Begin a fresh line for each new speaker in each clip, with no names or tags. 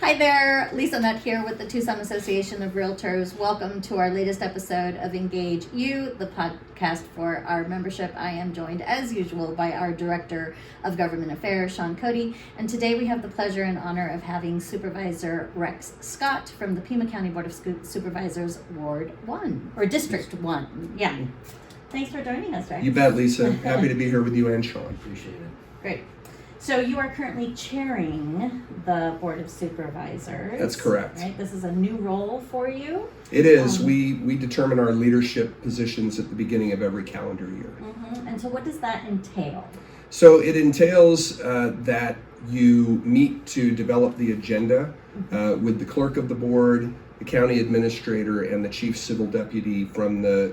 Hi there, Lisa Nutt here with the Tucson Association of REALTORS. Welcome to our latest episode of EngageU, the podcast for our membership. I am joined, as usual, by our Director of Government Affairs, Sean Cody. And today we have the pleasure and honor of having Supervisor Rex Scott from the Pima County Board of Supervisors, Ward 1, or District 1. Yeah. Thanks for joining us, Rex.
You bet, Lisa. Happy to be here with you and Sean.
Appreciate it.
Great. So you are currently chairing the Board of Supervisors.
That's correct.
Right? This is a new role for you.
It is. We determine our leadership positions at the beginning of every calendar year.
Mm-hmm. And so what does that entail?
So it entails that you meet to develop the agenda with the clerk of the board, the county administrator, and the chief civil deputy from the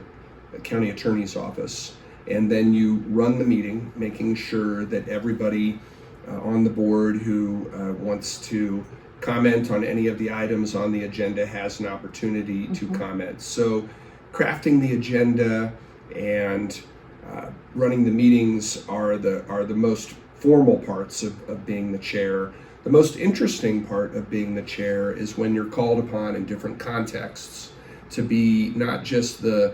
county attorney's office. And then you run the meeting, making sure that everybody on the board who wants to comment on any of the items on the agenda has an opportunity to comment. So crafting the agenda and running the meetings are the most formal parts of being the chair. The most interesting part of being the chair is when you're called upon in different contexts to be not just the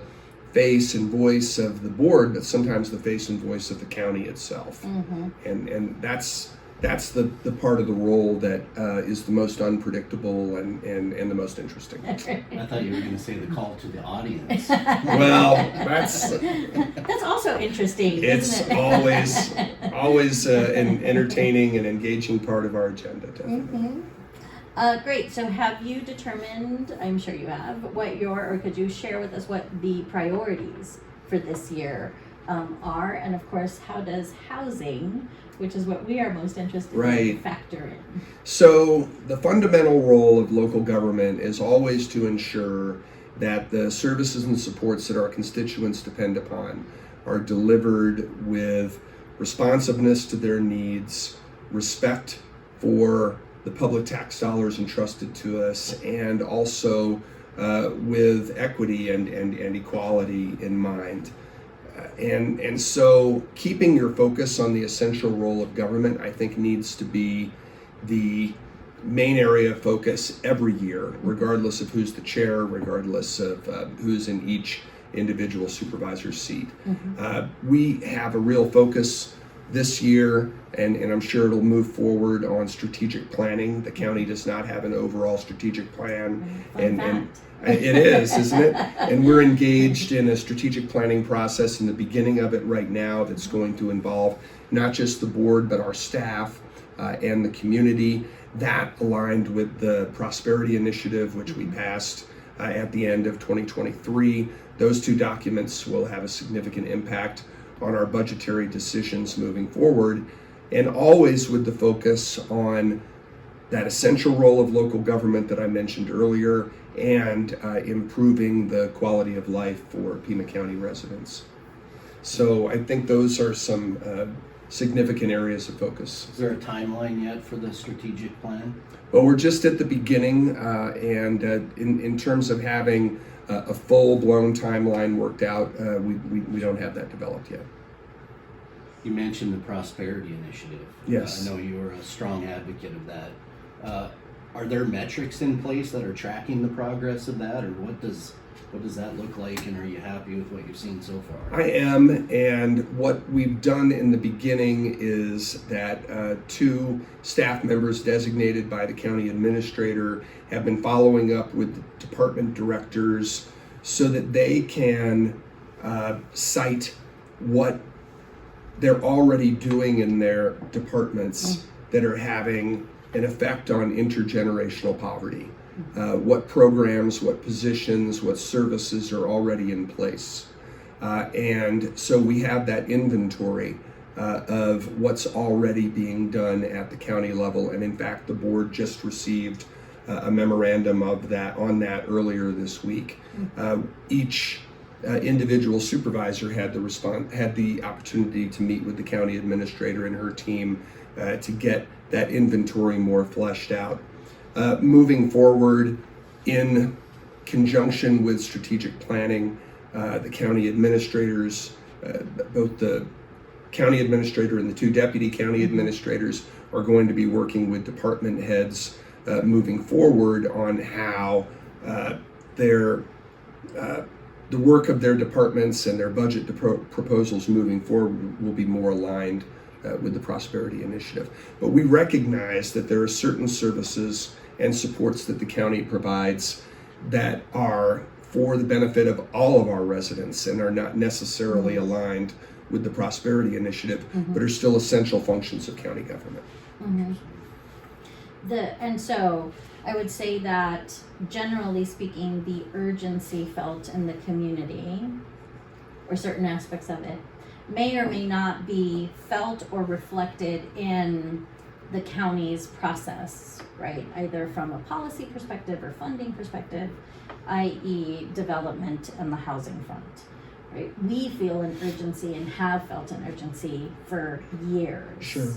face and voice of the board, but sometimes the face and voice of the county itself. And that's the part of the role that is the most unpredictable and the most interesting.
I thought you were going to say the call to the audience.
Well, that's
also interesting.
it's
isn't it?
always an entertaining and engaging part of our agenda, definitely.
Great. So have you determined, I'm sure you have, or could you share with us what the priorities for this year are? And of course, how does housing, which is what we are most interested in, factor in?
So the fundamental role of local government is always to ensure that the services and supports that our constituents depend upon are delivered with responsiveness to their needs, respect for the public tax dollars entrusted to us, and also with equity and equality in mind. And so keeping your focus on the essential role of government, I think, needs to be the main area of focus every year, regardless of who's the chair, regardless of who's in each individual supervisor's seat. We have a real focus this year, and I'm sure it'll move forward on strategic planning. The county does not have an overall strategic plan, and it is, isn't it? And we're engaged in a strategic planning process in the beginning of it right now that's going to involve not just the board, but our staff and the community. That aligned with the Prosperity Initiative, which we passed at the end of 2023. Those two documents will have a significant impact on our budgetary decisions moving forward, and always with the focus on that essential role of local government that I mentioned earlier, and improving the quality of life for Pima County residents. So I think those are some significant areas of focus.
Is there a timeline yet for the strategic plan?
Well, we're just at the beginning, and in terms of having a full-blown timeline worked out, we don't have that developed yet.
You mentioned the Prosperity Initiative.
Yes.
I know you're a strong advocate of that. Are there metrics in place that are tracking the progress of that, or what does that look like, and are you happy with what you've seen so far?
I am, and what we've done in the beginning is that 2 staff members designated by the county administrator have been following up with the department directors so that they can cite what they're already doing in their departments that are having an effect on intergenerational poverty. What programs, what positions, what services are already in place. And so we have that inventory of what's already being done at the county level. And in fact, the board just received a memorandum of that on that earlier this week. Each individual supervisor had the opportunity to meet with the county administrator and her team to get that inventory more fleshed out. Moving forward, in conjunction with strategic planning, the county administrators, both the county administrator and the 2 deputy county administrators are going to be working with department heads moving forward on how the work of their departments and their budget proposals moving forward will be more aligned with the Prosperity Initiative. But we recognize that there are certain services and supports that the county provides that are for the benefit of all of our residents and are not necessarily aligned with the Prosperity Initiative, but are still essential functions of county government.
And so I would say that generally speaking, the urgency felt in the community, or certain aspects of it, may or may not be felt or reflected in the county's process, right? Either from a policy perspective or funding perspective, i.e. development and the housing front, right? We feel an urgency and have felt an urgency for years.
Sure.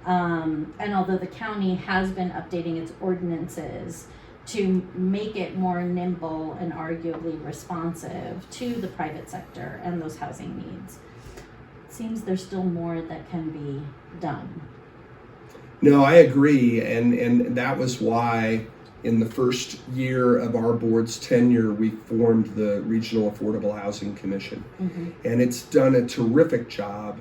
And although the county has been updating its ordinances to make it more nimble and arguably responsive to the private sector and those housing needs, it seems there's still more that can be done.
No, I agree, and that was why in the first year of our board's tenure, we formed the Regional Affordable Housing Commission. And it's done a terrific job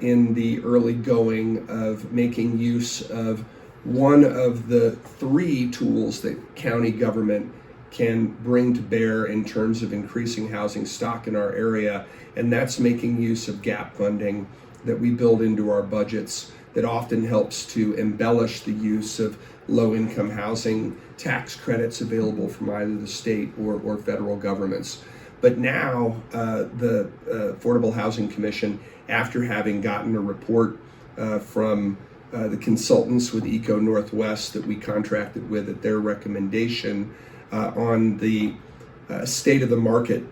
in the early going of making use of one of the 3 tools that county government can bring to bear in terms of increasing housing stock in our area, and that's making use of gap funding that we build into our budgets that often helps to embellish the use of low-income housing tax credits available from either the state or federal governments. But now the Affordable Housing Commission, after having gotten a report from the consultants with Eco Northwest that we contracted with at their recommendation on the state of the market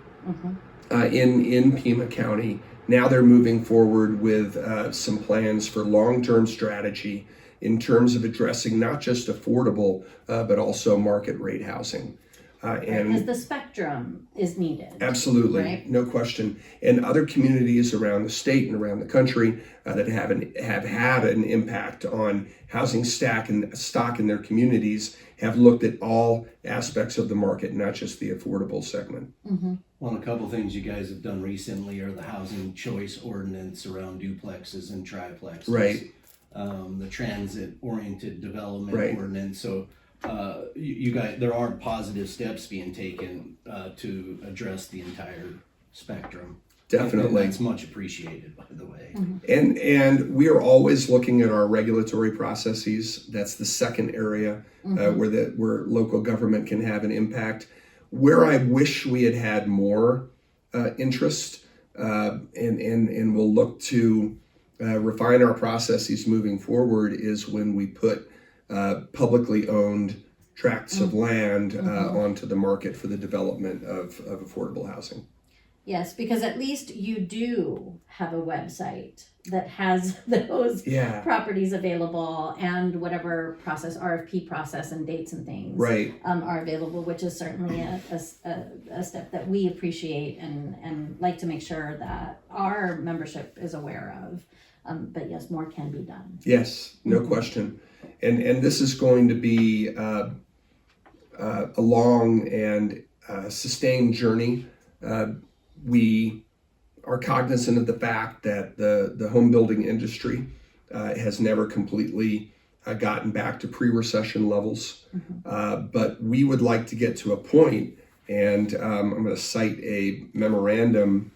in Pima County, now they're moving forward with some plans for long-term strategy in terms of addressing not just affordable, but also market rate housing.
Because the spectrum is needed.
Absolutely,
right?
No question. And other communities around the state and around the country that have had an impact on housing stock in their communities have looked at all aspects of the market, not just the affordable segment.
Well, a couple things you guys have done recently are the housing choice ordinance around duplexes and triplexes.
Right.
The transit-oriented development ordinance. So you guys, there are positive steps being taken to address the entire spectrum.
Definitely.
And that's much appreciated, by the way.
And we are always looking at our regulatory processes. That's the second area where local government can have an impact. Where I wish we had more interest, and we'll look to refine our processes moving forward, is when we put publicly owned tracts of land onto the market for the development of affordable housing.
Yes, because at least you do have a website that has those properties available, and whatever process, RFP process and dates and things are available, which is certainly a step that we appreciate and like to make sure that our membership is aware of. But yes, more can be done. Yes,
no question. And this is going to be a long and sustained journey. We are cognizant of the fact that the home building industry has never completely gotten back to pre-recession levels. But we would like to get to a point, and I'm going to cite a memorandum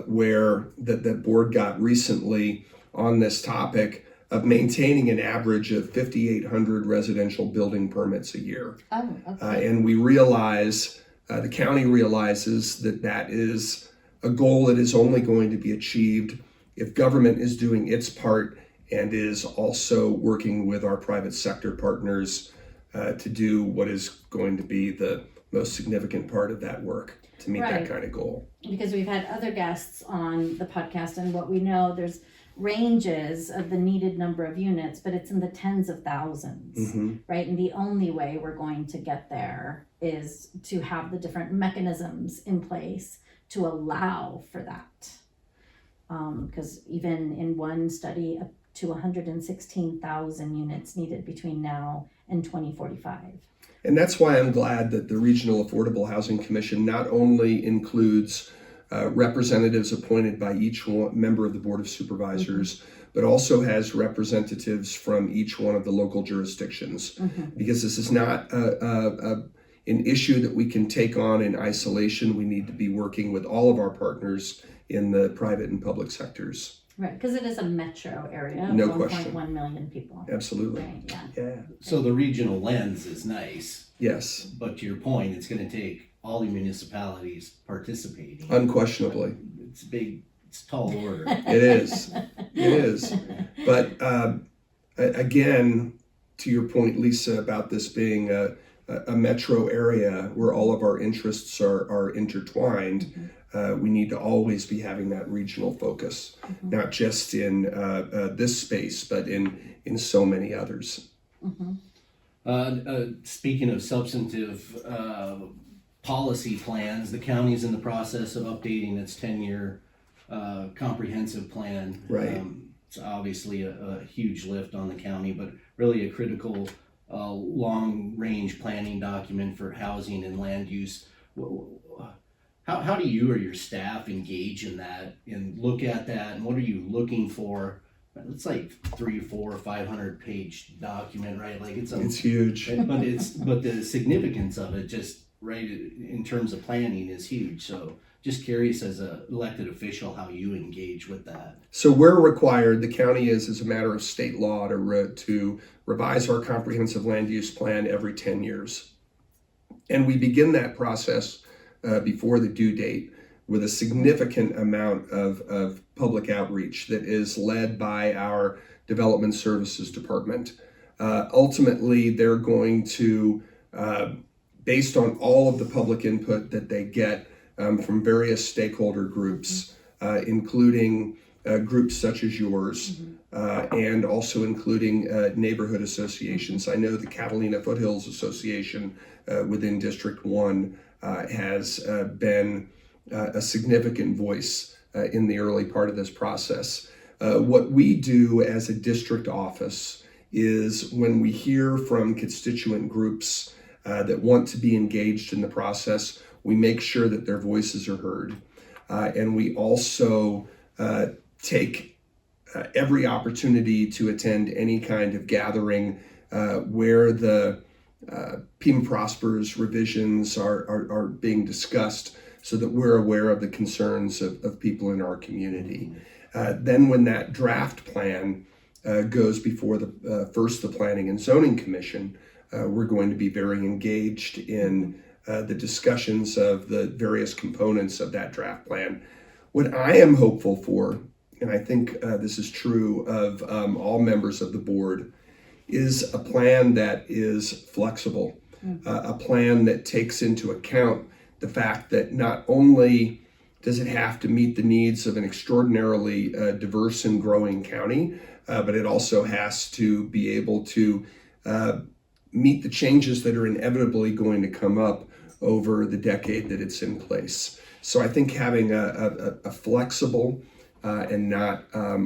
where the board got recently on this topic of maintaining an average of 5,800 residential building permits a year.
Oh, okay.
And we realize, the county realizes that is a goal that is only going to be achieved if government is doing its part and is also working with our private sector partners to do what is going to be the most significant part of that work to meet that kind of goal.
Because we've had other guests on the podcast, and what we know, there's ranges of the needed number of units, but it's in the tens of thousands, right? And the only way we're going to get there is to have the different mechanisms in place to allow for that.
because even in one study, up to 116,000 units needed between now and 2045.
And that's why I'm glad that the Regional Affordable Housing Commission not only includes representatives appointed by each member of the Board of Supervisors, but also has representatives from each one of the local jurisdictions, because this is not an issue that we can take on in isolation. We need to be working with all of our partners in the private and public sectors.
Right, because it is a metro area,
No
1.1
question.
million people.
Absolutely.
Right, yeah.
Yeah.
So the regional lens is nice,
Yes.
but to your point, it's going to take all the municipalities participating.
Unquestionably.
It's big, it's tall order.
It is. It is. But again, to your point, Lisa, about this being a metro area where all of our interests are intertwined, we need to always be having that regional focus, not just in this space, but in so many others.
Speaking of substantive policy plans, the county's in the process of updating its 10-year comprehensive plan.
Right.
It's obviously a huge lift on the county, but really a critical long-range planning document for housing and land use. How do you or your staff engage in that and look at that, and what are you looking for? It's like 300, 400, 500 page document, right? Like it's
huge.
But the significance of it, just right in terms of planning, is huge. So just curious, as an elected official, how you engage with that.
So we're required, the county is, as a matter of state law, to revise our comprehensive land use plan every 10 years. And we begin that process before the due date with a significant amount of public outreach that is led by our Development Services Department. Ultimately, they're going to, based on all of the public input that they get from various stakeholder groups, including groups such as yours, and also including neighborhood associations. I know the Catalina Foothills Association within District 1 has been a significant voice in the early part of this process. What we do as a district office is, when we hear from constituent groups that want to be engaged in the process, we make sure that their voices are heard. And we also take every opportunity to attend any kind of gathering where the Pima Prosper's revisions are being discussed, so that we're aware of the concerns of people in our community. Then when that draft plan goes before the Planning and Zoning Commission, we're going to be very engaged in the discussions of the various components of that draft plan. What I am hopeful for, and I think this is true of all members of the board, is a plan that is flexible, a plan that takes into account the fact that not only does it have to meet the needs of an extraordinarily diverse and growing county, but it also has to be able to meet the changes that are inevitably going to come up over the decade that it's in place. So I think having a flexible and not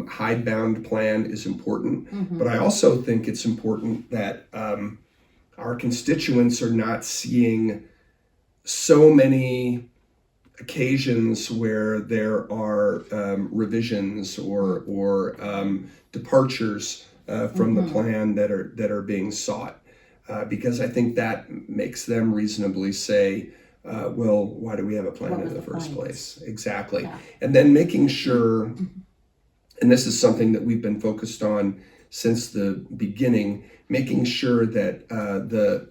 hidebound plan is important. But I also think it's important that our constituents are not seeing so many occasions where there are revisions or departures from the plan that are being sought, because I think that makes them reasonably say, well, why do we have a plan in the first place? Exactly. Yeah. And then making sure, and this is something that we've been focused on since the beginning, making sure that the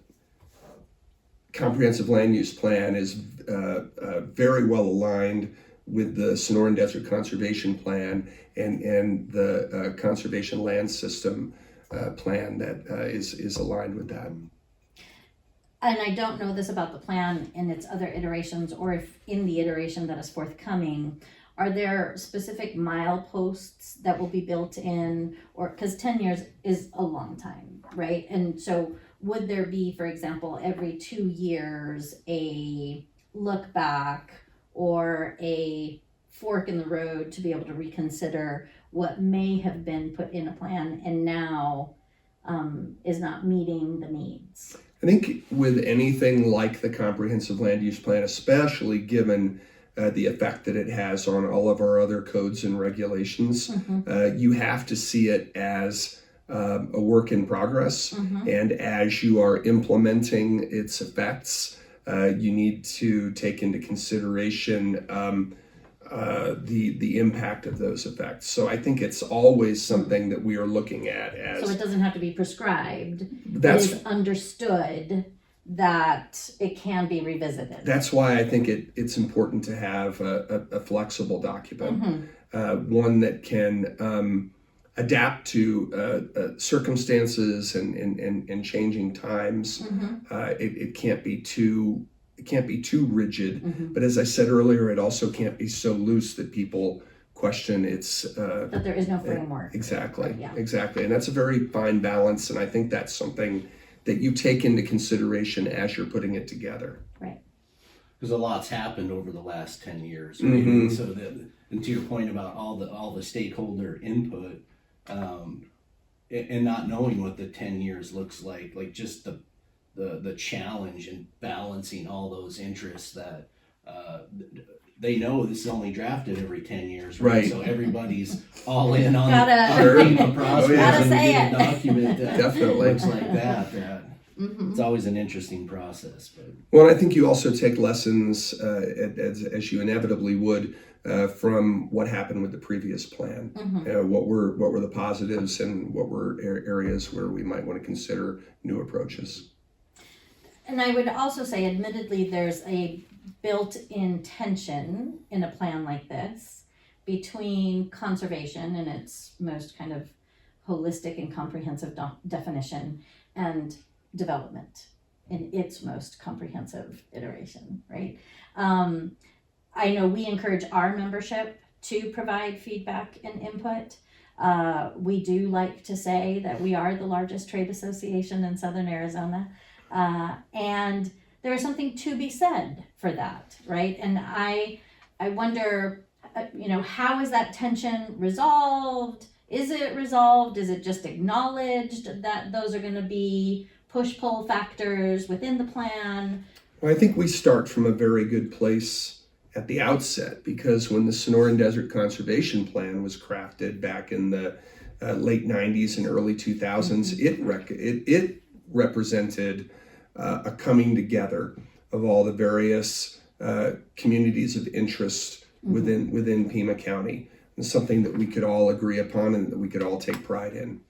comprehensive land use plan is very well aligned with the Sonoran Desert Conservation Plan and the Conservation Land System plan that is aligned with that.
And I don't know this about the plan in its other iterations, or if in the iteration that is forthcoming, are there specific mileposts that will be built in, or because 10 years is a long time, right? And so would there be, for example, every 2 years a look back or a fork in the road to be able to reconsider what may have been put in a plan and now is not meeting the needs.
I think with anything like the comprehensive land use plan, especially given the effect that it has on all of our other codes and regulations, you have to see it as a work in progress. And as you are implementing its effects, you need to take into consideration the impact of those effects. So I think it's always something that we are looking at as.
So it doesn't have to be prescribed.
That's,
it is understood that it can be revisited.
That's why I think it's important to have a flexible document, one that can adapt to circumstances and changing times. It can't be too rigid, but as I said earlier, it also can't be so loose that people question its
that there is no framework.
Exactly.
Yeah.
Exactly. And that's a very fine balance, and I think that's something that you take into consideration as you're putting it together.
Right.
Because a lot's happened over the last 10 years, right? And so and to your point about all the stakeholder input, and not knowing what the 10 years looks like just the challenge in balancing all those interests that they know this is only drafted every 10 years, right? So everybody's all in on the Pima process and get a document that
Definitely
looks like that. It's always an interesting process. But
well, I think you also take lessons as you inevitably would from what happened with the previous plan. What were the positives and what were areas where we might want to consider new approaches.
And I would also say, admittedly, there's a built-in tension in a plan like this between conservation in its most kind of holistic and comprehensive definition and development in its most comprehensive iteration, right? I know we encourage our membership to provide feedback and input. We do like to say that we are the largest trade association in Southern Arizona. And there is something to be said for that, right? And I wonder, how is that tension resolved? Is it resolved? Is it just acknowledged that those are going to be push-pull factors within the plan?
Well, I think we start from a very good place at the outset, because when the Sonoran Desert Conservation Plan was crafted back in the late 90s and early 2000s, it represented a coming together of all the various communities of interest within Pima County. It's something that we could all agree upon and that we could all take pride in.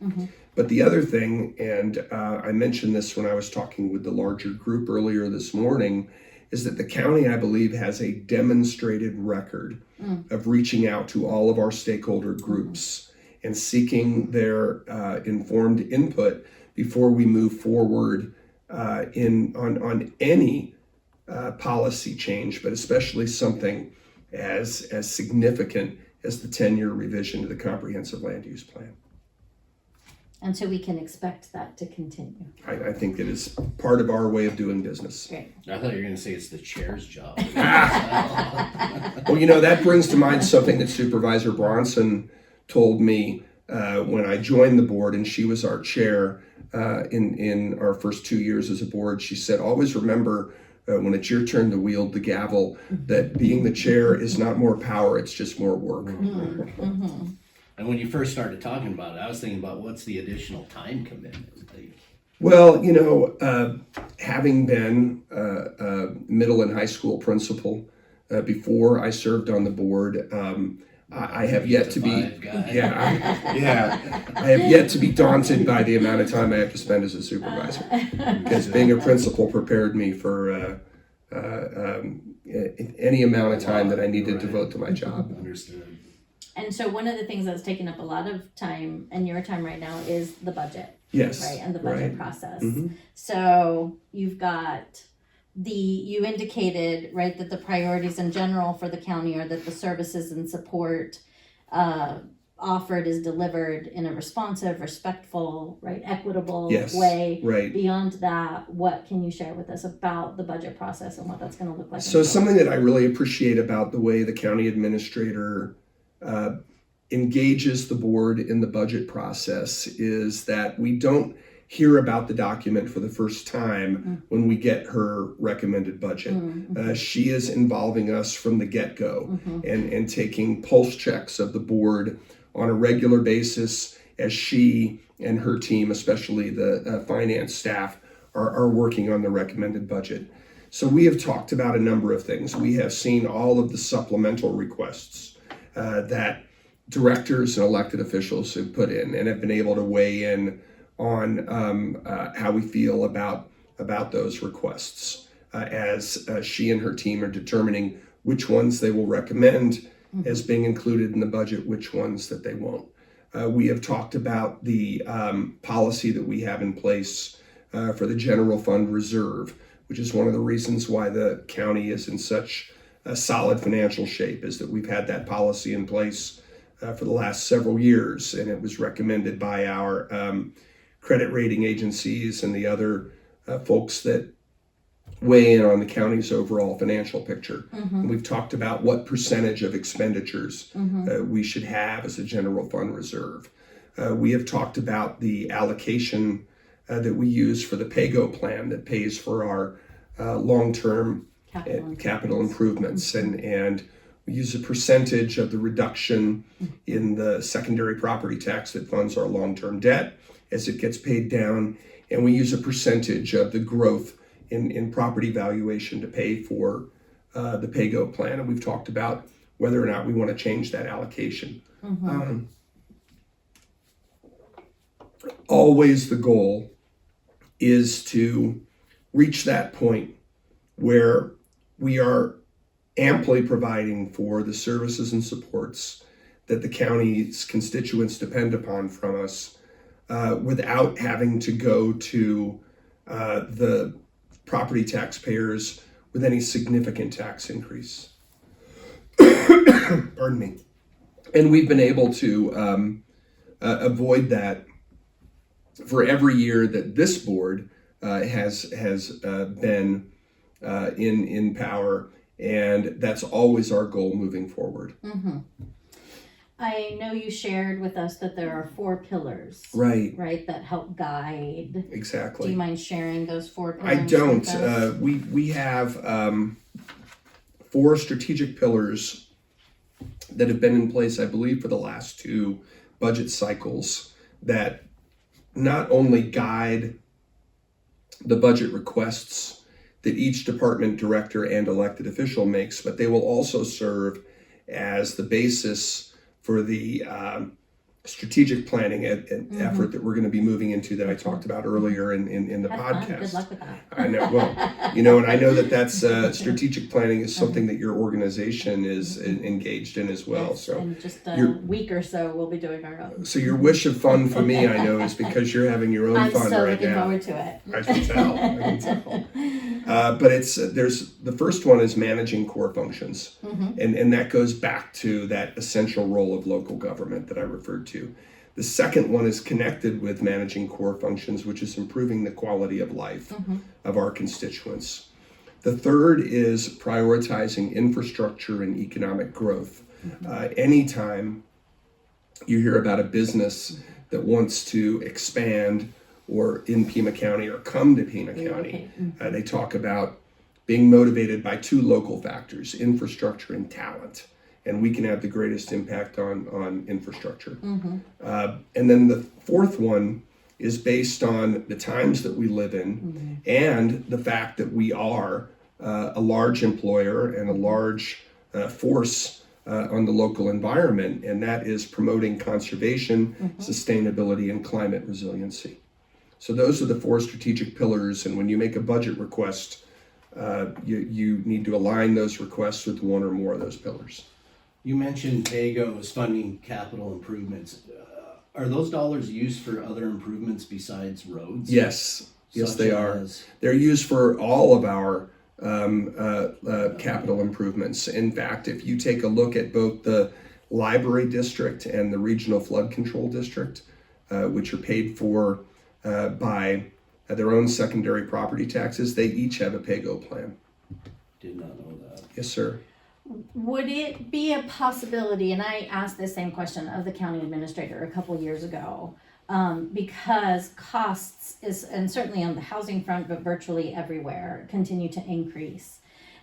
But the other thing, and I mentioned this when I was talking with the larger group earlier this morning, is that the county, I believe, has a demonstrated record of reaching out to all of our stakeholder groups and seeking their informed input before we move forward on any policy change, but especially something as significant as the 10-year revision to the comprehensive land use plan.
And so we can expect that to continue.
I think it is part of our way of doing business.
Great.
I thought you were going to say it's the chair's job.
Well, that brings to mind something that Supervisor Bronson told me when I joined the board, and she was our chair in our first 2 years as a board. She said, always remember when it's your turn to wield the gavel, that being the chair is not more power, it's just more work.
And when you first started talking about it, I was thinking about what's the additional time commitment?
Well, having been a middle and high school principal before I served on the board, I have yet to be, I have yet to be daunted by the amount of time I have to spend as a supervisor, because being a principal prepared me for any amount of time that I need to devote to my job.
Understood.
And so one of the things that's taking up a lot of time and your time right now is the budget.
Yes.
Right, and the budget process. So you've got you indicated, right, that the priorities in general for the county are that the services and support offered is delivered in a responsive, respectful, right, equitable
Yes,
way.
right.
Beyond that, what can you share with us about the budget process and what that's going to look like?
So something that I really appreciate about the way the county administrator engages the board in the budget process is that we don't hear about the document for the first time when we get her recommended budget. She is involving us from the get-go and taking pulse checks of the board on a regular basis as she and her team, especially the finance staff, are working on the recommended budget. So we have talked about a number of things. We have seen all of the supplemental requests that directors and elected officials have put in and have been able to weigh in on how we feel about those requests as she and her team are determining which ones they will recommend as being included in the budget, which ones that they won't. We have talked about the policy that we have in place for the general fund reserve, which is one of the reasons why the county is in such a solid financial shape, is that we've had that policy in place for the last several years, and it was recommended by our credit rating agencies and the other folks that weigh in on the county's overall financial picture. And we've talked about what percentage of expenditures we should have as a general fund reserve. We have talked about the allocation that we use for the PAYGO plan that pays for our long-term capital improvements. And we use a percentage of the reduction in the secondary property tax that funds our long-term debt as it gets paid down. And we use a percentage of the growth in property valuation to pay for the PAYGO plan. And we've talked about whether or not we want to change that allocation. Always the goal is to reach that point where we are amply providing for the services and supports that the county's constituents depend upon from us without having to go to the property taxpayers with any significant tax increase. Pardon me. And we've been able to avoid that for every year that this board has been in power, and that's always our goal moving forward.
I know you shared with us that there are 4 pillars,
right,
that help guide.
Exactly.
Do you mind sharing those 4 pillars?
I don't.
With us?
We have 4 strategic pillars that have been in place, I believe, for the last 2 budget cycles that not only guide the budget requests that each department director and elected official makes, but they will also serve as the basis for the strategic planning effort that we're going to be moving into that I talked about earlier in the podcast.
Good luck with that.
I know. Well, and I know that's strategic planning is something that your organization is engaged in as well.
Yes,
So
in just a week or so, we'll be doing our own.
So your wish of fun for me, I know, is because you're having your own
I'm
fun
so
right
looking
now.
forward to it.
I can tell. But there's the first one is managing core functions, and that goes back to that essential role of local government that I referred to. The second one is connected with managing core functions, which is improving the quality of life of our constituents. The third is prioritizing infrastructure and economic growth. Anytime you hear about a business that wants to expand or in Pima County or come to Pima County, they talk about being motivated by 2 local factors, infrastructure and talent. And we can have the greatest impact on infrastructure. And then the fourth one is based on the times that we live in and the fact that we are a large employer and a large force on the local environment, and that is promoting conservation, sustainability, and climate resiliency. So those are the 4 strategic pillars, and when you make a budget request, you need to align those requests with one or more of those pillars.
You mentioned PAYGO is funding capital improvements. Are those dollars used for other improvements besides roads?
Yes, they are.
As...
They're used for all of our capital improvements. In fact, if you take a look at both the library district and the regional flood control district, which are paid for by their own secondary property taxes. They each have a pay-go plan.
Did not know that.
Yes, sir.
Would it be a possibility, and I asked the same question of the county administrator a couple years ago, because costs and certainly on the housing front, but virtually everywhere, continue to increase.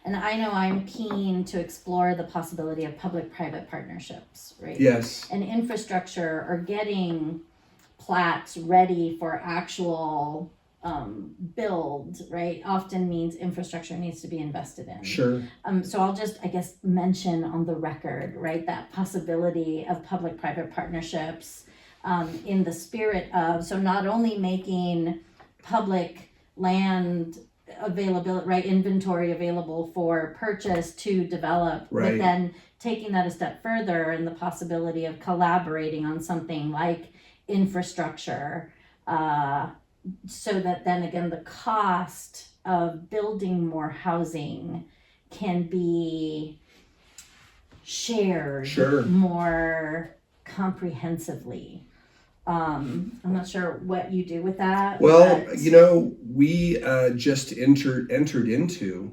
And I know I'm keen to explore the possibility of public-private partnerships, right?
Yes.
And infrastructure or getting plats ready for actual build, right, often means infrastructure needs to be invested in.
Sure.
So I'll just, I guess, mention on the record, right, that possibility of public-private partnerships in the spirit of, so not only making public land availability, right, inventory available for purchase to develop,
Right.
but then taking that a step further and the possibility of collaborating on something like infrastructure, so that then again the cost of building more housing can be shared
Sure.
more comprehensively. I'm not sure what you do with that.
Well,
but-
you know, we just entered into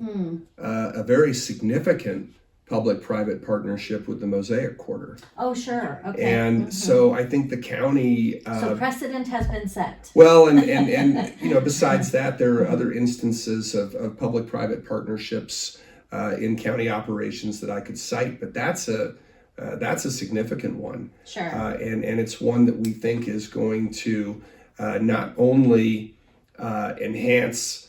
a very significant public-private partnership with the Mosaic Quarter.
Oh, sure. Okay.
And so I think the county,
so precedent has been set.
well, and you know, besides that, there are other instances of public-private partnerships in county operations that I could cite, but that's a significant one.
Sure.
And it's one that we think is going to not only enhance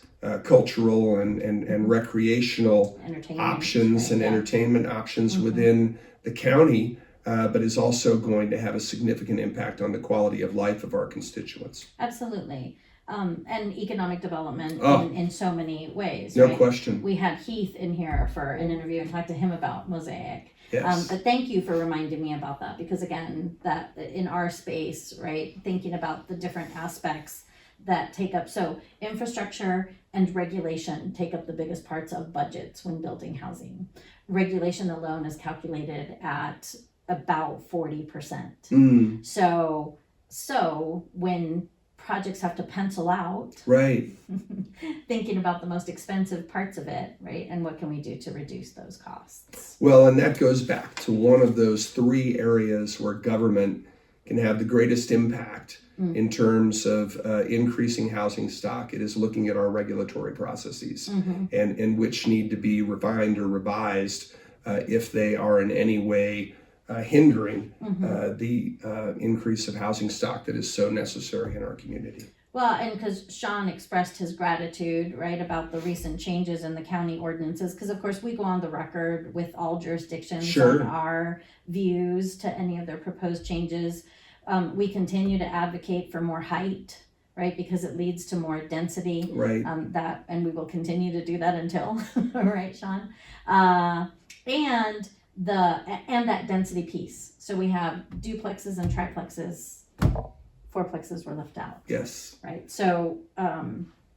cultural and recreational
Entertainment
options and
yeah.
entertainment options within the county, but is also going to have a significant impact on the quality of life of our constituents.
Absolutely. And economic development
Oh.
in so many ways.
No
right?
question.
We had Heath in here for an interview and talked to him about Mosaic.
Yes.
But thank you for reminding me about that, because again, that in our space, right, thinking about the different aspects that take up, so infrastructure and regulation take up the biggest parts of budgets when building housing. Regulation alone is calculated at about 40%.
Mm,
So when projects have to pencil out,
right.
thinking about the most expensive parts of it, right? And what can we do to reduce those costs?
Well, and that goes back to one of those three areas where government can have the greatest impact in terms of increasing housing stock. It is looking at our regulatory processes and which need to be refined or revised if they are in any way hindering the increase of housing stock that is so necessary in our community.
Well, and because Sean expressed his gratitude, right, about the recent changes in the county ordinances, because of course we go on the record with all jurisdictions
Sure.
on our views to any of their proposed changes. We continue to advocate for more height, right, because it leads to more density.
Right.
And we will continue to do that until, right, Sean? And that density piece. So we have duplexes and triplexes. Fourplexes were left out,
Yes.
right? So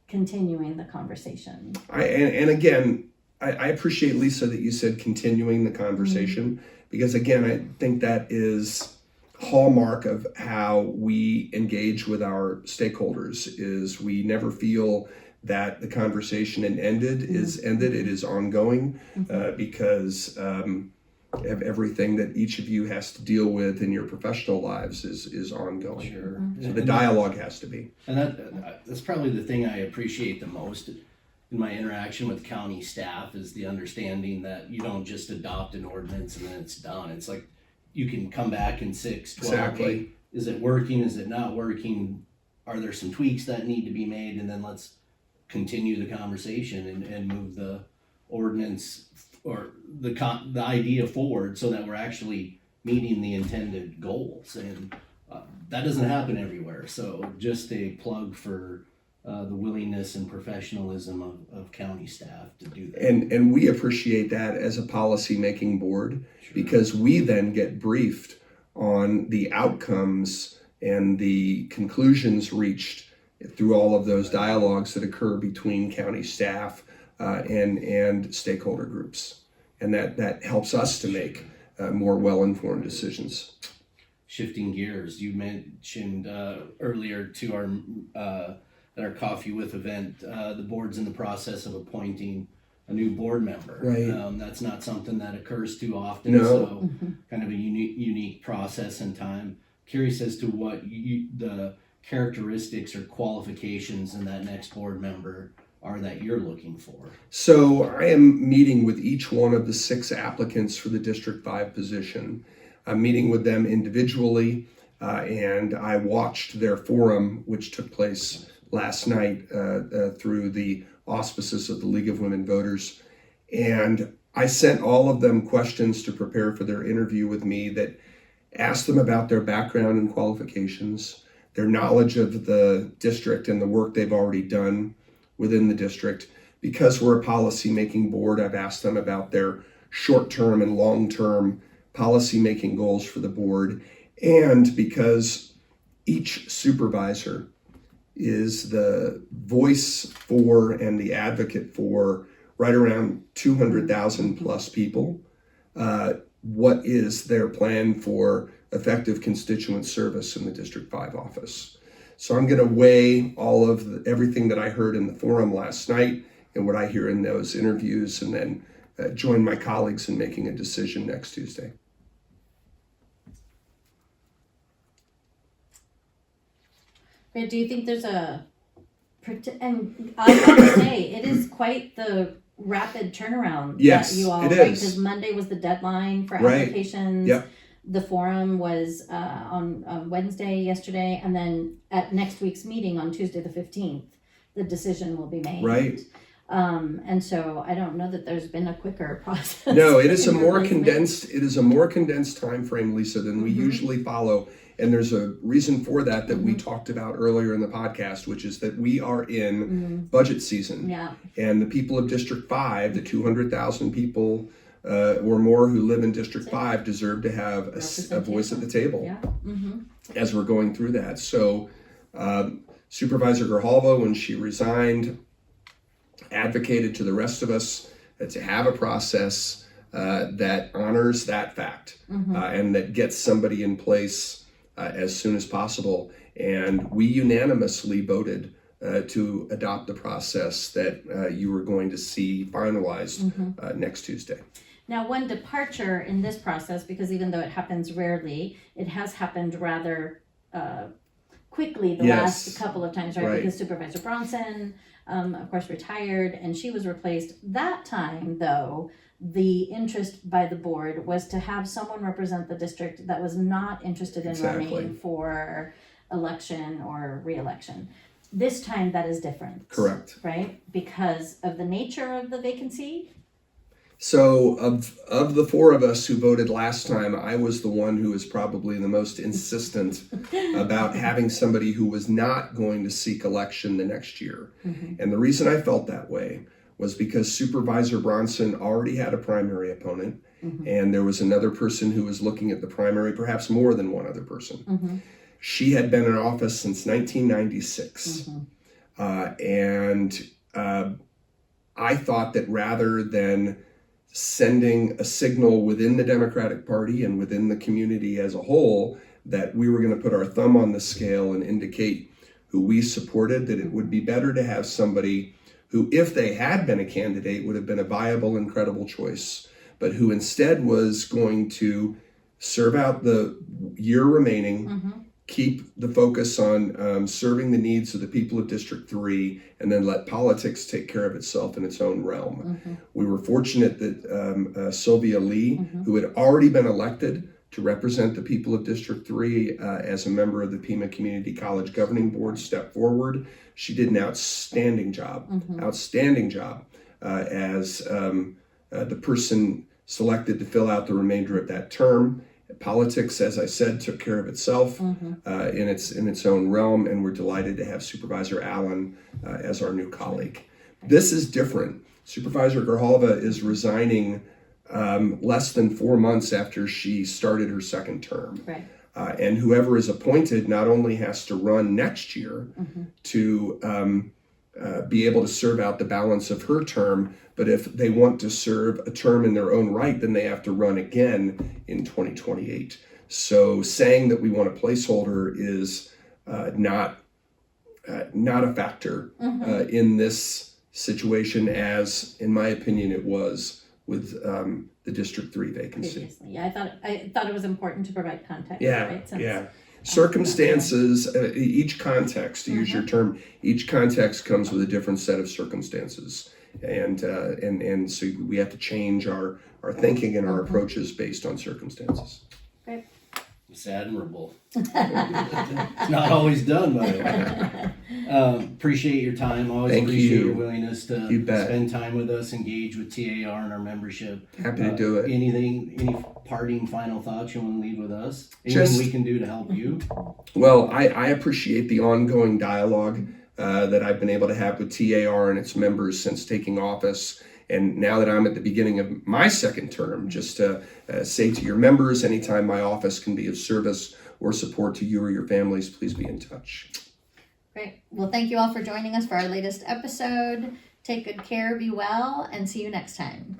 continuing the conversation.
And again, I appreciate, Lisa, that you said continuing the conversation, because again, I think that is hallmark of how we engage with our stakeholders. Is we never feel that the conversation is ended. It is ongoing because everything that each of you has to deal with in your professional lives is ongoing.
Sure.
So the dialogue has to be.
And that's probably the thing I appreciate the most in my interaction with county staff is the understanding that you don't just adopt an ordinance and then it's done. It's like you can come back in 6, 12,
Exactly.
hey, is it working? Is it not working? Are there some tweaks that need to be made? And then let's continue the conversation and move the ordinance or the idea forward so that we're actually meeting the intended goals. And that doesn't happen everywhere. So just a plug for the willingness and professionalism of county staff to do that.
And we appreciate that as a policy making board, because we then get briefed on the outcomes and the conclusions reached through all of those dialogues that occur between county staff and stakeholder groups. And that helps us to make more well-informed decisions.
Shifting gears, you mentioned earlier to our at our Coffee With event, the board's in the process of appointing a new board member.
Right.
That's not something that occurs too often,
No.
so kind of a unique process and time. Curious as to what the characteristics or qualifications in that next board member are that you're looking for.
So I am meeting with each one of the 6 applicants for the District 5 position. I'm meeting with them individually, and I watched their forum, which took place last night through the auspices of the League of Women Voters. And I sent all of them questions to prepare for their interview with me that asked them about their background and qualifications, their knowledge of the district and the work they've already done within the district. Because we're a policy-making board, I've asked them about their short-term and long-term policy-making goals for the board. And because each supervisor is the voice for and the advocate for right around 200,000 plus people, what is their plan for effective constituent service in the District 5 office? So I'm going to weigh all of everything that I heard in the forum last night and what I hear in those interviews, and then join my colleagues in making a decision next Tuesday.
But do you think there's and I have to say, it is quite the rapid turnaround
Yes,
that you all,
it
right?
is.
Because Monday was the deadline for
Right.
applications.
Yep.
The forum was on Wednesday, yesterday, and then at next week's meeting on Tuesday the 15th, the decision will be made.
Right.
And so I don't know that there's been a quicker process.
No, it is a
in
more
replacement.
condensed time frame, Lisa, than we usually follow. And there's a reason for that we talked about earlier in the podcast, which is that we are in budget season.
Yeah.
And the people of District 5, the 200,000 people or more who live in District 5, deserve to have a voice at the table
Yeah.
as we're going through that. So Supervisor Grijalva, when she resigned, advocated to the rest of us to have a process that honors that fact and that gets somebody in place as soon as possible. And we unanimously voted to adopt the process that you were going to see finalized next Tuesday.
Now, one departure in this process, because even though it happens rarely, it has happened rather quickly the last couple of times, right? Because Supervisor Bronson, of course, retired, and she was replaced. That time, though, the interest by the board was to have someone represent the district that was not interested in running for election or re-election. This time, that is different.
Correct.
Right? Because of the nature of the vacancy.
So of the 4 of us who voted last time, I was the one who was probably the most insistent about having somebody who was not going to seek election the next year. And the reason I felt that way was because Supervisor Bronson already had a primary opponent, and there was another person who was looking at the primary, perhaps more than one other person. She had been in office since 1996. And I thought that rather than sending a signal within the Democratic Party and within the community as a whole that we were going to put our thumb on the scale and indicate who we supported, that it would be better to have somebody who, if they had been a candidate, would have been a viable and credible choice, but who instead was going to serve out the year remaining, keep the focus on serving the needs of the people of District 3, and then let politics take care of itself in its own realm. We were fortunate that Sylvia Lee, who had already been elected to represent the people of District 3 as a member of the Pima Community College Governing Board, stepped forward. She did an outstanding job as the person selected to fill out the remainder of that term. Politics, as I said, took care of itself in its own realm, and we're delighted to have Supervisor Allen as our new colleague. This is different. Supervisor Grijalva is resigning less than 4 months after she started her second term.
Right.
And whoever is appointed not only has to run next year to be able to serve out the balance of her term. But if they want to serve a term in their own right, then they have to run again in 2028. So saying that we want a placeholder is not a factor in this situation, as in my opinion it was with the District 3 vacancy.
Previously. Yeah, I thought it was important to provide context.
Yeah,
right? Since,
yeah. Circumstances, each context, to use your term, each context comes with a different set of circumstances. And so we have to change our thinking and our approaches based on circumstances.
Great.
It's admirable. It's not always done, by the way. Appreciate your time. Always
Thank
appreciate
you.
your willingness to
You bet.
spend time with us, engage with TAR and our membership.
Happy to do it.
Any parting final thoughts you want to leave with us? Anything
Just-
we can do to help you?
Well, I appreciate the ongoing dialogue that I've been able to have with TAR and its members since taking office. And now that I'm at the beginning of my second term, just to say to your members, anytime my office can be of service or support to you or your families, please be in touch.
Great. Well, thank you all for joining us for our latest episode. Take good care, be well, and see you next time.